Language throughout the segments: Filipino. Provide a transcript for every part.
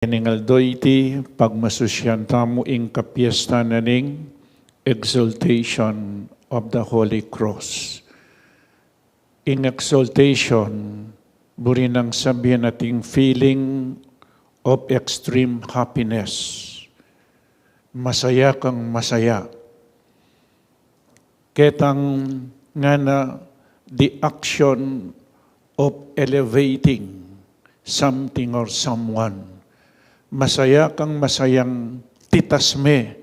Ningaldo iti pagmasusyan tamo ing kapiesta naning exaltation of the Holy Cross. In exaltation, buri nang sabihin nating feeling of extreme happiness. Masaya kang masaya. Ketang nga na the action of elevating something or someone. Masaya kang masayang titasme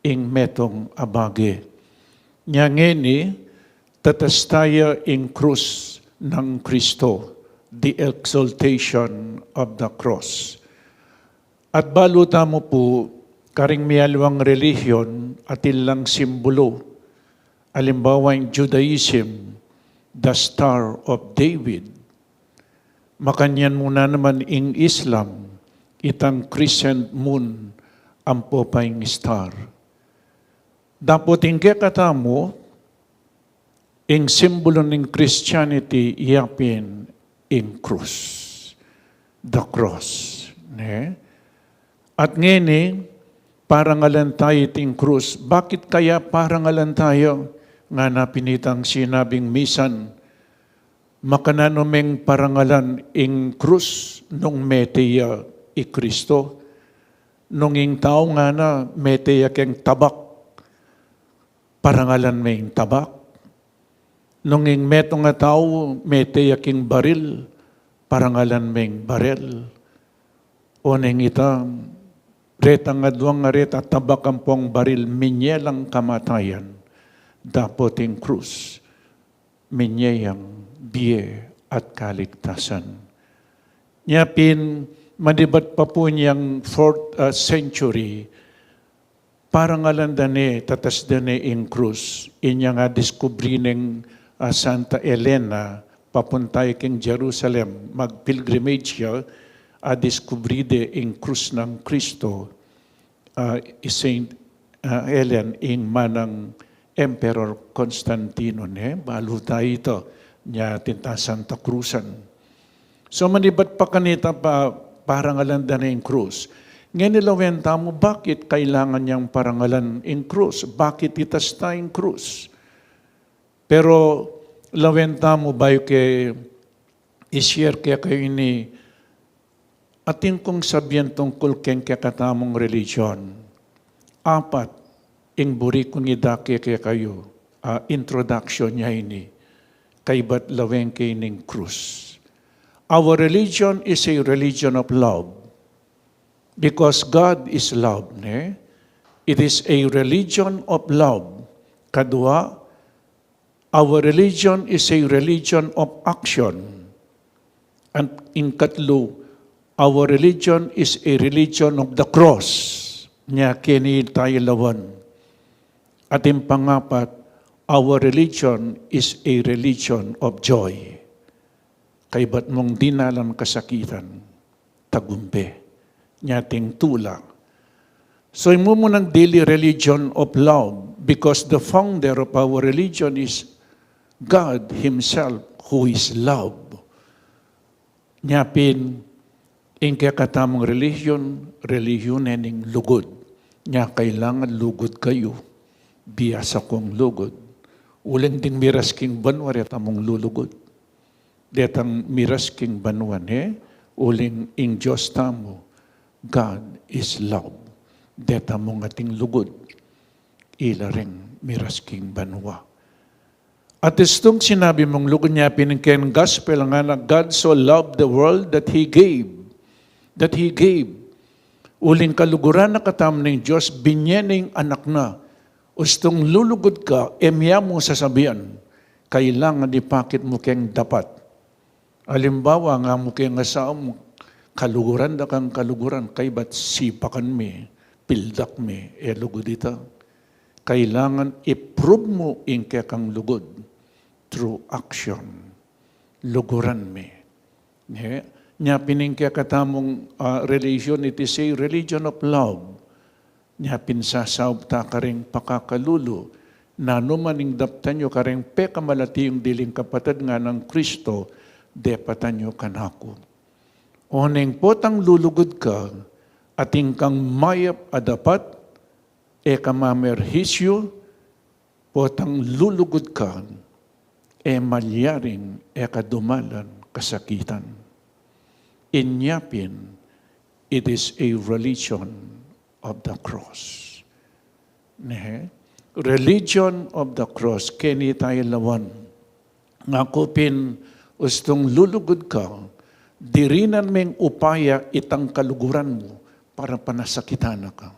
ing metong abage. Nyangeni, tatastaya ing krus ng Kristo, the exaltation of the cross. At baluta mo po, karing miyalwang relihiyon at ilang simbolo, alimbawa yung Judaism, the Star of David. Makanyan muna naman ing Islam, itang crescent moon ang popayng star. Dapat ingke katamo, ing simbolo ng Christianity, iyapin ing krus. The cross. Ne? At ngini, parangalan tayo ting krus. Bakit kaya parangalan tayo? Nga na pinitang sinabing misan, makananomeng parangalan ing krus nung meteya i Kristo. Nung ing tao nga na meteya keng tabak, parangalan may tabak. Nung ing meto nga tao, meteya keng baril, parangalan may baril. O neng ita, reta nga duwang nga reta, tabak ang pong baril, minyelang kamatayan. Dapot ing krus, minyeyang biye at kaligtasan. Nyapin, madibat pa po niyang 4th century, parang alandane, tatas dane ing krus, inya nga diskubri ng Santa Elena, papuntay king Jerusalem, mag-pilgrimage siya, diskubri de ing krus ng Kristo, Saint Helen ing manang Emperor Constantino, balo tayo ito, niya tinta Santa Cruzan. So manibat pa kanita pa, parangalan na yung krus. Ngayon nilawenta mo, bakit kailangan niyang parangalan yung krus? Bakit itas tayong krus? Pero lawenta mo ba yung i-share kaya kayo ini atin kong sabihin tungkol keng kakatamong religion. 4, ing buri kong idaki kaya kayo. Introduction niya ini. Kaibat laweng kay ning krus. Our religion is a religion of love because God is love. Ne? It is a religion of love. Kadua, our religion is a religion of action. And in katlo, our religion is a religion of the cross. Nya kini tayo lawan. At in pangapat, our religion is a religion of joy. Kay ba't mong dinalang kasakitan, tagumpe, nyating tula. So imo mo ng daily religion of love because the founder of our religion is God Himself who is love. Nyapin, ing kakatamang religion ening lugod. Nya kailangan lugod kayo, biyasa kong lugod. Uling ding miras king banwari at among lulugod. Detang miras king banwan, uling ing Diyos tamo, God is love. Deta mong ating lugod, ilaring miras king banwa. At istong sinabi mong lugod niya, piningken gospel nga na God so loved the world that He gave. Uling kaluguran na katam ng Diyos, binyening anak na. Ustong lulugod ka, emya mo sasabihan, kailangan ipakit mo keng dapat. Alimbawa nga mo kaya nga sa mo, kaluguran da kang kaluguran, kay ba't sipakan me, pildak me, lugod ita. Kailangan i-prove mo in kaya kang lugod through action. Luguran me. Nya pining kaya katamong religion, it is a religion of love. Nya pinsasaw ta karing pakakalulo, na numaning daptan nyo karing pekamalati yung diling kapatid nga ng Kristo, depatan nyo kanako. Oneng potang lulugod ka, ating kang mayap adapat, kamamerhisyo, potang lulugod ka, malyaring kadumalan kasakitan. Inyapin, it is a religion of the cross. Religion of the cross, kini tayo lawan. Ngakupin, ustong lulugod ka, dirinan meng upaya itang kaluguran mo para panasakitan ka.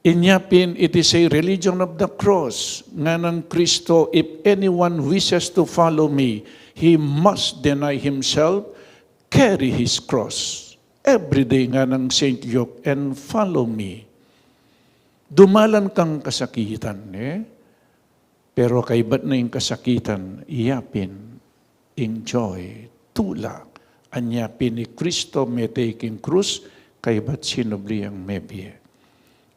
Inyapin, it is a religion of the cross. Nga ng Kristo, if anyone wishes to follow me, he must deny himself, carry his cross. Every day nga ng St. Luke, and follow me. Dumalan kang kasakitan, pero kaibat na yung kasakitan, iyapin, enjoy, tulak, anyapin ni Kristo may taking krus, kaibat sinubli ang mebye.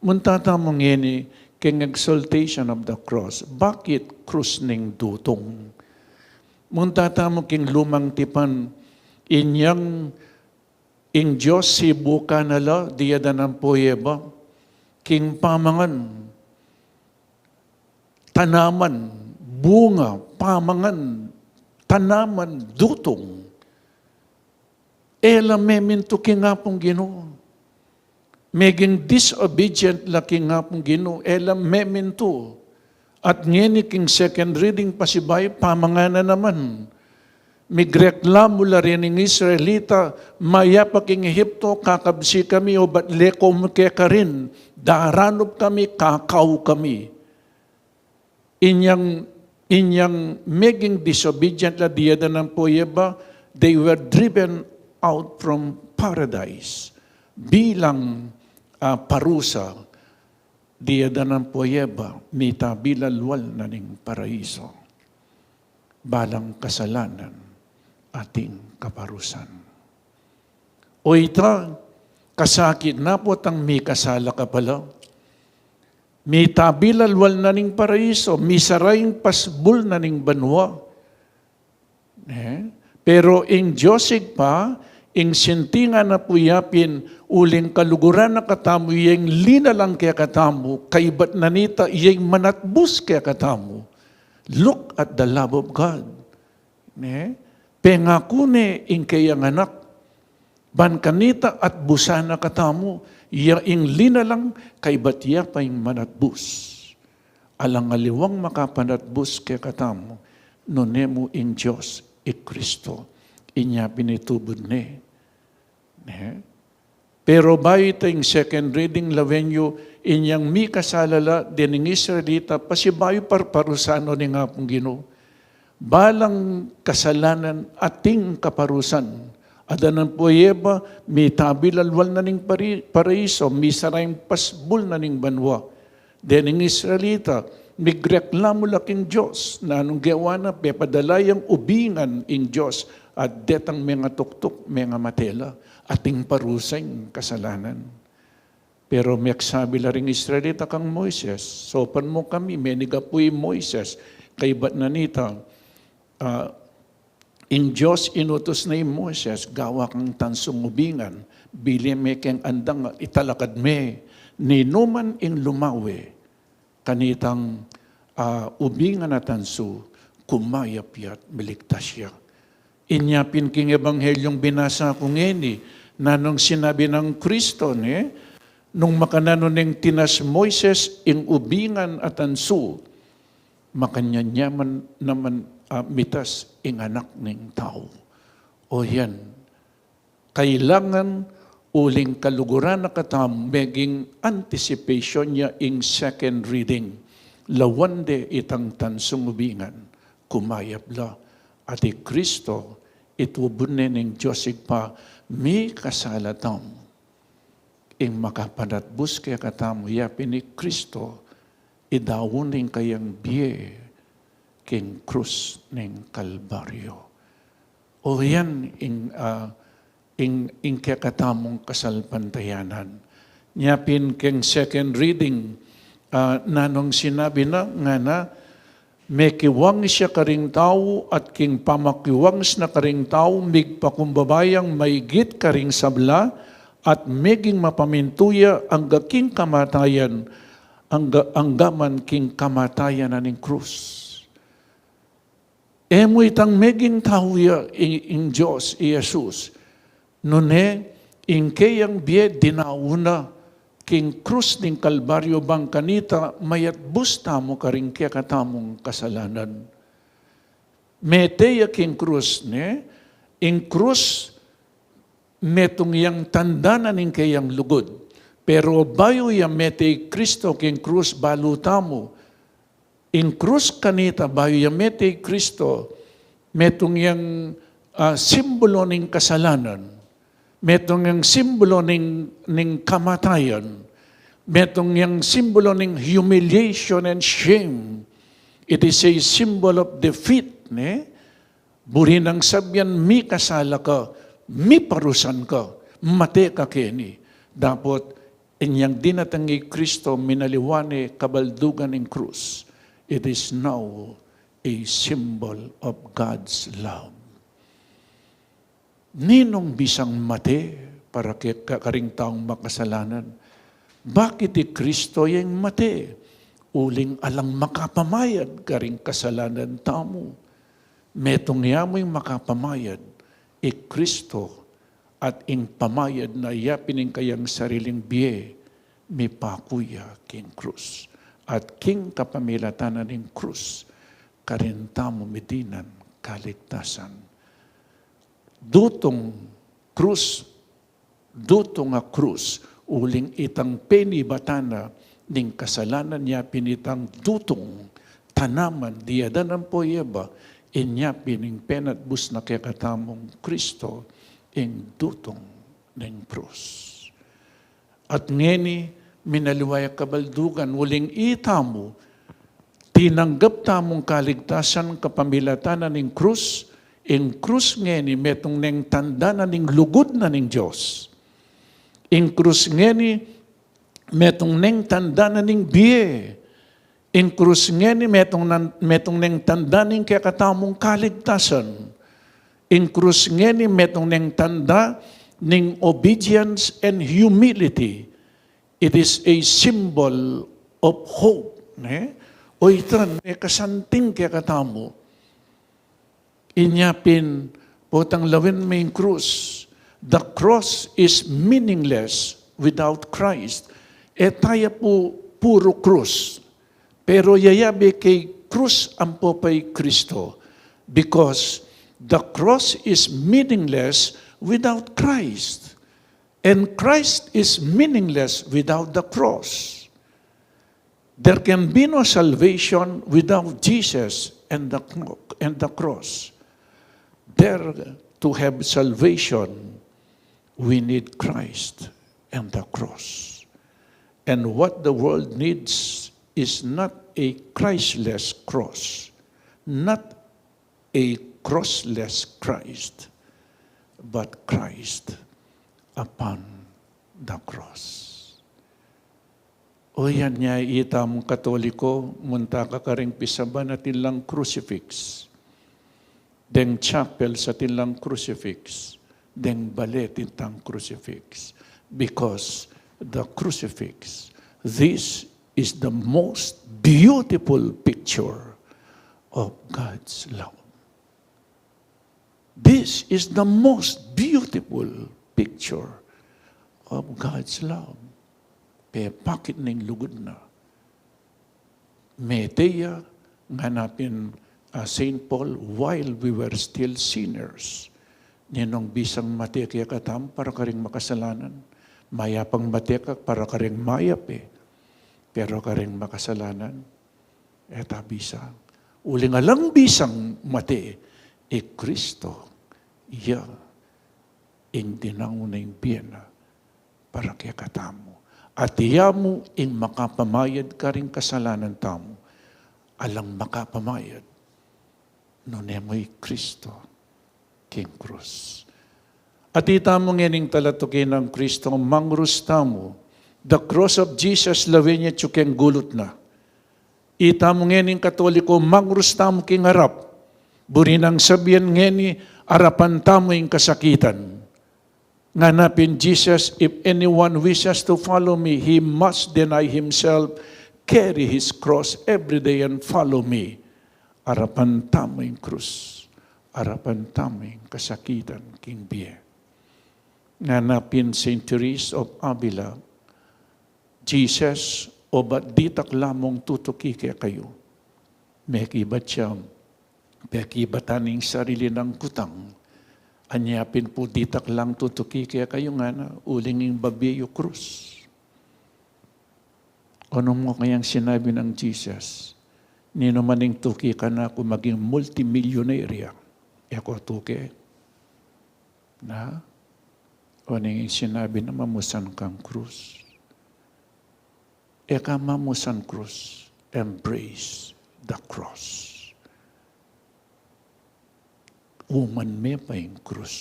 Muntatamong yun king exaltation of the cross. Bakit krus ning dutong? Muntatamong king lumang tipan, inyang in Diyos si buka nala, diyada ng poyeba, king pamangan, tanaman, bunga, pamangan, tanaman, dutong. Ela meminto king nga pong Ginoo. Meging disobedient laking nga pong Ginoo, ela meminto. At ngeni king second reading pasibay, pamangana naman. Migreklamo la rin ng Israelita, maya pa king Ehipto, kakabsi kami o ba't lekom kaya ka rin, daranop kami, kakaw kami. Inyang meging disobedient la diyada ng poyeba, they were driven out from paradise. Bilang parusa, diyada ng poyeba, mita bilalwal na ning paraiso. Balang kasalanan, ating kaparusan. O ita, kasakit na po tang may kasala ka pala. May tabilalwal na ning paraiso, may saraying pasbul na ning banwa. Pero ing Diyosig pa, ing sintinga na puyapin, uling kaluguran na katamu, iyang lina lang kaya katamu, kaibat nanita, iyang manatbus kaya katamu. Look at the love of God. Pengakune ing kayang anak, ban kanita at busana katamu, ing lina lang, kaibat iya pa ing manatbus. Alang aliwang makapanatbus kaya katamu, nonemo ing Diyos, Kristo, inya pinitubod ni. Pero bayi tayong second reading, lawenyo, inyang mi kasalala, dining Israelita, pasibayo parparusano ni nga pong Ginoo. Balang kasalanan ating kaparusan. Adanan po yeba, mi tabilalwal na ning paraiso, mi sarayang pasbul na ning banwa. Dining Israelita, migreklamo laking Diyos, na anong gawa na, pepadalayang ubingan ing Diyos, at detang mga tuktok, mga matela, ating parusang kasalanan. Pero may sabi la ring Israelita kang Moises, sopan mo kami, menigapuy Moises, kay ba't nanita, in Diyos inutos na yung Moises, gawa kang tansong ubingan, bili me keng andang italakad me, ninuman in lumawe, kanitang ubingan na tanso, kumayapyat, miligtas siya. Inyapin king ebanghelyong binasa ko ngeni, na nung sinabi ng Kristo, nung makanano ning tinas Moises, ing ubingan at tanso, makanyanyaman naman mitas ing anak ng tao. O yan, kailangan uling kaluguran na katam, meging anticipation niya ing second reading. Lawande itang tansong ubingan, kumayabla. Ati Kristo, itubunin ng Diyosig pa, may kasalatam. Ing makapanatbus kaya katamu, yapin ni Kristo, idawunin kayang biye, king krus ng Kalbaryo. O yan, ing kaya katamong kasalpantayanan. Yapin king second reading, nanong sinabi na, nga na, may kiwang siya karing tao at king pamakiwangs na karing tao, migpakumbabayang maigit karing sabla, at meging mapamintuya ang king kamatayan, anggaman king kamatayan na ning krus. Emo itang meging tao ya in Diyos, Jesus, nune, in kayang biye dinauna, king krus ning Kalbaryo bang kanita, mayat busta mo karing kaya katamong kasalanan. Meteya king krus, ne? In krus, metong yang tandanan ning kayang lugod. Pero bayo yang mete Kristo king krus balutamo. In krus kanita bayo yang mete Kristo, metong yang simbolo ning kasalanan. Metong yung simbolo ng kamatayan. Metong yung simbolo ng humiliation and shame. It is a symbol of defeat. Ne? Buri nang sabyan, mi kasala ka, mi parusan ka, mate ka kini. Dapat, inyang dinatangi Kristo, minaliwane kabaldugan ng krus. It is now a symbol of God's love. Ninong bisang mate para karing taong makasalanan? Bakit Kristo yung mate? Uling alang makapamayad karing kasalanan tamo. Metong yamoy makapamayad, Kristo at ing pamayad na yapining kayang sariling biye, mi pakuya king krus. At king kapamilatanan ng krus, karin tamo medinan kaligtasan. Dutong nga krus, uling itang penibatana, ning kasalanan niya pinitang dutong, tanaman, diadanan po yaba, inya pining penatbus na kakatamong Kristo, ing dutong ning krus. At ngeni, minaliwaya kabaldugan, uling itamo, tinanggap tamong kaligtasan kapamilatanan ning krus, in krus ngeni metong neng tanda na ning lugod na ning Diyos. In krus ngeni metong neng tanda na ning biye. In krus ngeni metong neng tanda ning kakatamong kaligtasan. In krus ngeni metong neng tanda ning obedience and humility. It is a symbol of hope. O itan, kasanting kakatamo. Inyapin, potang lawin may krus. The cross is meaningless without Christ. Tayo po puro krus. Pero yayabi kay krus ang po pa'y Kristo. Because the cross is meaningless without Christ. And Christ is meaningless without the cross. There can be no salvation without Jesus and the cross. There, to have salvation, we need Christ and the cross. And what the world needs is not a Christless cross, not a crossless Christ, but Christ upon the cross. O yan niya itam Katoliko, munta ka karing pisaban natin lang crucifix. Deng chapel sa tilang crucifix, deng balet tintang crucifix. Because the crucifix, this is the most beautiful picture of God's love. This is the most beautiful picture of God's love. Kaya bakit ning lugod na? Meteya, nganapin St. Paul, while we were still sinners, ninong bisang matekya katam para karing makasalanan. Mayapang matekak para karing mayap pero karing makasalanan. Eta bisa. Uling alang bisang mate, Kristo, iya, ing dinangunay biyena para kaya katamo. At iyamu ing makapamayad karing kasalanan tamo, alang makapamayad. Nonemoy Kristo, King Cruz. At itamo ngening talatukin ng Kristo, mangrus tamo, the cross of Jesus lawinya tsukeng gulot na. Ita mo ngening Katoliko, magrustam king harap. Burinang sabihan ngeni, arapan tamo yung kasakitan. Nganapin Jesus, if anyone wishes to follow me, he must deny himself, carry his cross every day and follow me. Arapan tamo yung krus. Arapan tamo yung kasakitan, king biye. Nganapin St. Teresa of Avila, Jesus, o ba't ditak lamong tutuki kaya kayo? May kibat siya, may kibataning sarili ng kutang. Anyapin po ditak lang tutuki kaya kayo nga na uling yung babiyo krus. Ano mo kayang sinabi ng Jesus? Nino maning tuki ka na kung maging multimillionaire. Eko tuki. Na? Ano yung sinabi na mamusan kang krus? Eka mamusan krus. Embrace the cross. Uman me pa yung krus.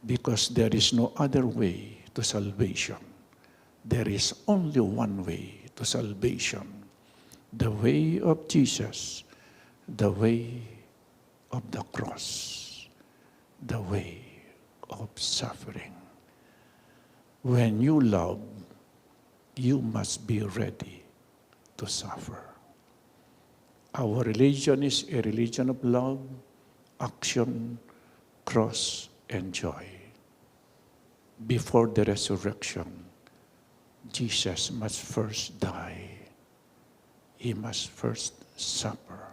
Because there is no other way to salvation. There is only one way to salvation. The way of Jesus. The way of the cross. The way of suffering. When you love, you must be ready to suffer. Our religion is a religion of love, action, cross, and joy. Before the resurrection, Jesus must first die. He must first suffer.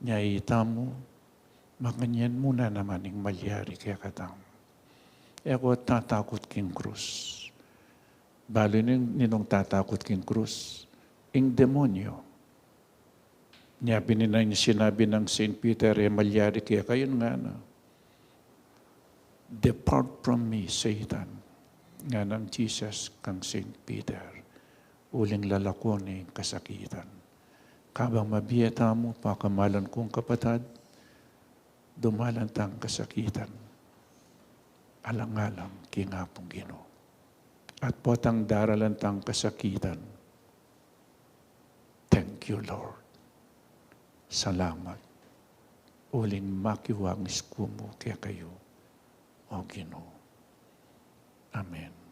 Nyayita mo, maganyan muna naman yung malyari kaya katang. Eko tatakot king krus. Balo ninong tatakot king krus. Ing demonyo. Niya bininay niya sinabi ng St. Peter, malyari kaya kayo nga na. Depart from me, Satan. Nga ng Jesus kang St. Peter. Uling lalako ni kasakitan. Kabang mabiyata mo, pakamalan kong kapatid, dumalan tang kasakitan. Alang-alang kingapong Ginoo. At potang daralan tang kasakitan. Thank you, Lord. Salamat. Uling makiwangis kumo kaya kayo, O Ginoo. Amen.